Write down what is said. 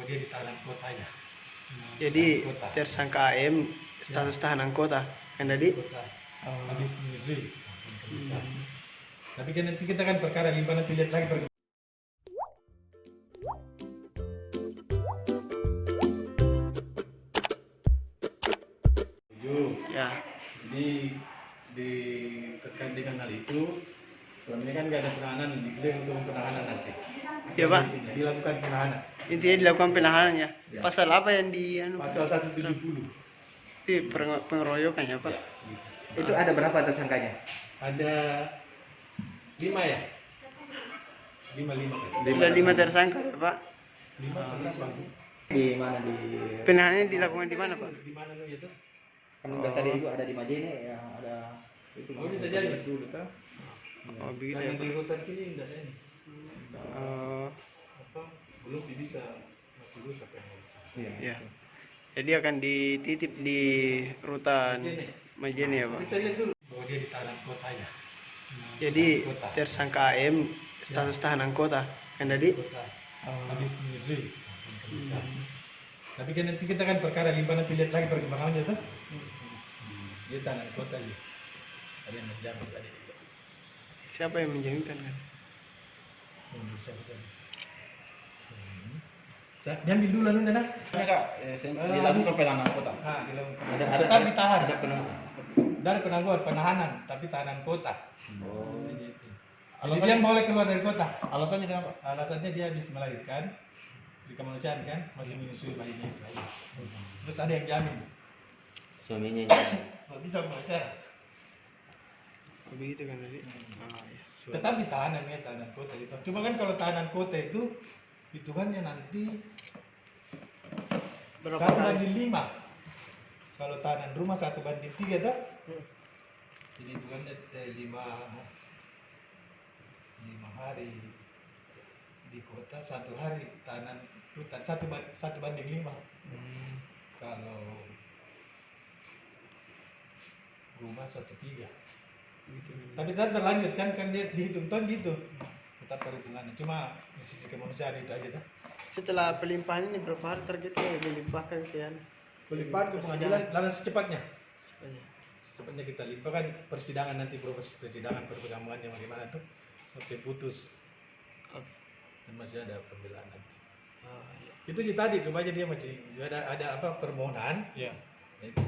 dia ditahan kotanya. Jadi tersangka AM status tahanan kota kan tadi? Kota. Habis menyusui. Tapi kan nanti kita kan perkara limbah nanti lihat lagi Ya. Jadi terkait dengan hal itu, selama ini kan nggak ada penahanan, diklaim untuk penahanan nanti. Ya Pak. Dilakukan penahanan. Intinya dilakukan penahanan ya. Ya. Pasal apa yang Pasal 170. Di pengeroyokan ya Pak? Ya, gitu. Itu ada berapa tersangkanya? Ada 5 ya? 5 kan? Sudah 5 tersangka ya Pak? 5 tersangka. Di mana di? Penahanannya dilakukan di mana Pak? Di mana itu? Kan tadi itu ada di Majene ya, ada itu. Oh, bisa jadi. Dulu tuh. Oh begitu ya Yang Pak? di rutan sini enggak ada ini. Apa? Belum bisa, masih rusak kan? Iya. Ya. Jadi akan dititip di rutan Majene ya Pak? Saya lihat dulu bahwa dia ditahan kotanya. Jadi tersangka AM status tahanan kota kan tadi? Kota. Habis menyusui. Tapi kan nanti kita kan perkara limbah nanti lihat lagi perkembangannya tuh. Dia tahanan kota dia. Ada yang menjamin tadi. Siapa yang menjaminkan kan? Diambil dulu lalu Nana. Kak, dilakukan penahanan kota. Tetap ditahan. Ada penahanan. Dari penangguhan penahanan, tapi tahanan kota. Oh. Jadi itu. Jadi dia boleh keluar dari kota. Alasannya kenapa? Alasannya dia habis melahirkan di kemanusiaan kan, masih menyusui bayinya itu aja. Terus ada yang jamin. Suaminya. Nggak bisa pengacara. Begitu kan tadi? Ya. Tetap ditahan namanya tahanan kota itu. Cuma kan kalau tahanan kota itu hitungannya nanti Berapa 1/5. Kalau tahanan rumah 1/3 tuh. Jadi hitungannya 5 hari di kota, 1 hari tahanan rutan 1/5. Kalau rumah 1/3. Begitu. Tapi tetap terlanjut kan dia dihitung tahun gitu. Tetap perhitungannya. Cuma di sisi kemanusiaan itu aja tuh. Setelah pelimpahan ini berapa hari target ya dilimpahkan ke Pelimpahan ke pengadilan lalu secepatnya. Iya. Secepatnya kita limpahkan persidangan nanti, proses persidangan perkembangannya bagaimana tuh sampai putus. Oke. Dan masih ada pembelaan nanti. Iya. Itu tadi coba aja dia masih ada apa permohonan. Iya. Nah, itu